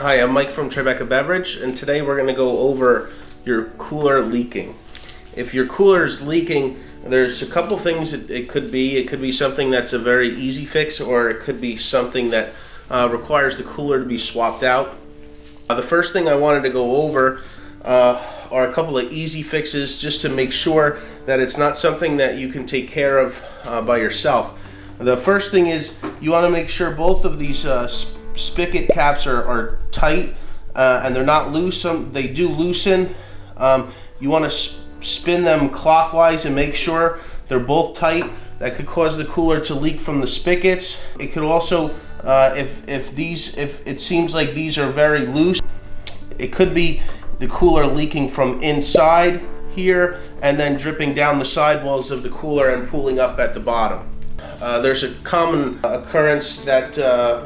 Hi, I'm Mike from Tribeca Beverage, and today we're going to go over your cooler leaking. If your cooler is leaking, there's a couple things it could be. It could be something that's a very easy fix, or it could be something that requires the cooler to be swapped out. The first thing I wanted to go over are a couple of easy fixes just to make sure that it's not something that you can take care of by yourself. The first thing is you want to make sure both of these spigot caps are tight and they're not loose. They do loosen. You want to spin them clockwise and make sure they're both tight. That could cause the cooler to leak from the spigots. It could also, if it seems like these are very loose, it could be the cooler leaking from inside here and then dripping down the sidewalls of the cooler and pooling up at the bottom. There's a common occurrence that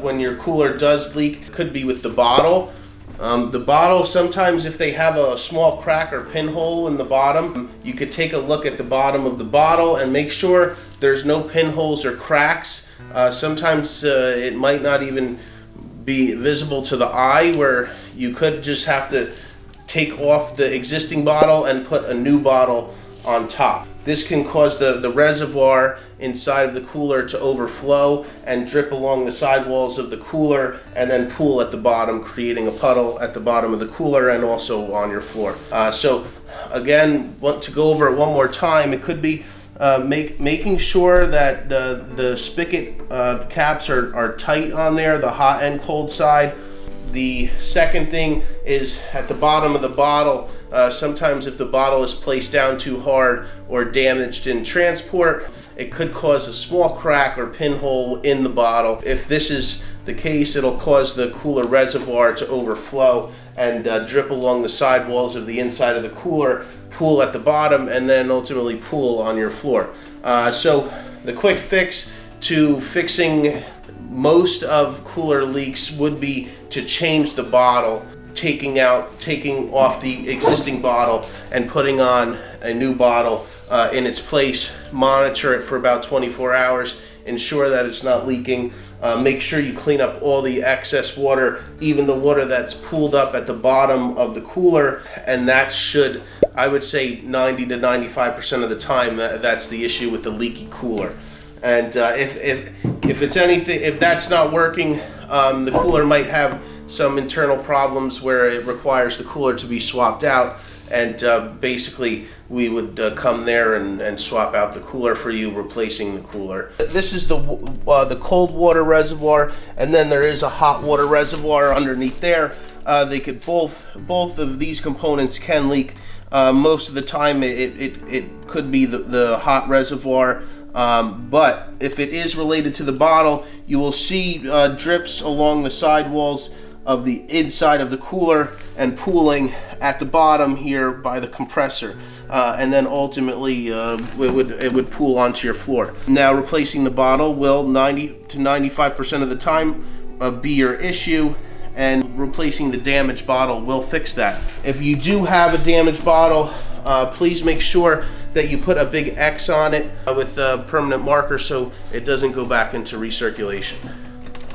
when your cooler does leak, could be with the bottle. The bottle, sometimes if they have a small crack or pinhole in the bottom, you could take a look at the bottom of the bottle and make sure there's no pinholes or cracks. Sometimes it might not even be visible to the eye, where you could just have to take off the existing bottle and put a new bottle on top. This can cause the reservoir inside of the cooler to overflow and drip along the sidewalls of the cooler and then pool at the bottom, creating a puddle at the bottom of the cooler and also on your floor. So again, want to go over it one more time. It could be making sure that the spigot caps are tight on there, the hot and cold side. The second thing is at the bottom of the bottle. Sometimes if the bottle is placed down too hard or damaged in transport, it could cause a small crack or pinhole in the bottle. If this is the case, it'll cause the cooler reservoir to overflow and drip along the sidewalls of the inside of the cooler, pool at the bottom, and then ultimately pool on your floor. So the quick fix to fixing most of cooler leaks would be to change the bottle, taking off the existing bottle and putting on a new bottle in its place. Monitor it for about 24 hours, ensure that it's not leaking. Make sure you clean up all the excess water, even the water that's pooled up at the bottom of the cooler, and that should, I would say, 90 to 95% of the time that's the issue with the leaky cooler. And if that's not working, the cooler might have some internal problems where it requires the cooler to be swapped out, and basically we would come there and swap out the cooler for you, replacing the cooler. This is the cold water reservoir, and then there is a hot water reservoir underneath there. They could both of these components can leak. Most of the time it could be the hot reservoir. But if it is related to the bottle, you will see drips along the sidewalls of the inside of the cooler and pooling at the bottom here by the compressor, and then ultimately it would pool onto your floor. Now, replacing the bottle will 90 to 95% of the time be your issue, and replacing the damaged bottle will fix that. If you do have a damaged bottle, please make sure that you put a big X on it with a permanent marker so it doesn't go back into recirculation.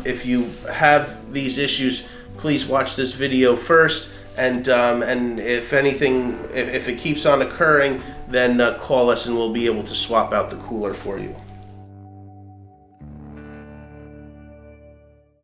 If you have these issues, please watch this video first, and if it keeps on occurring, then call us and we'll be able to swap out the cooler for you.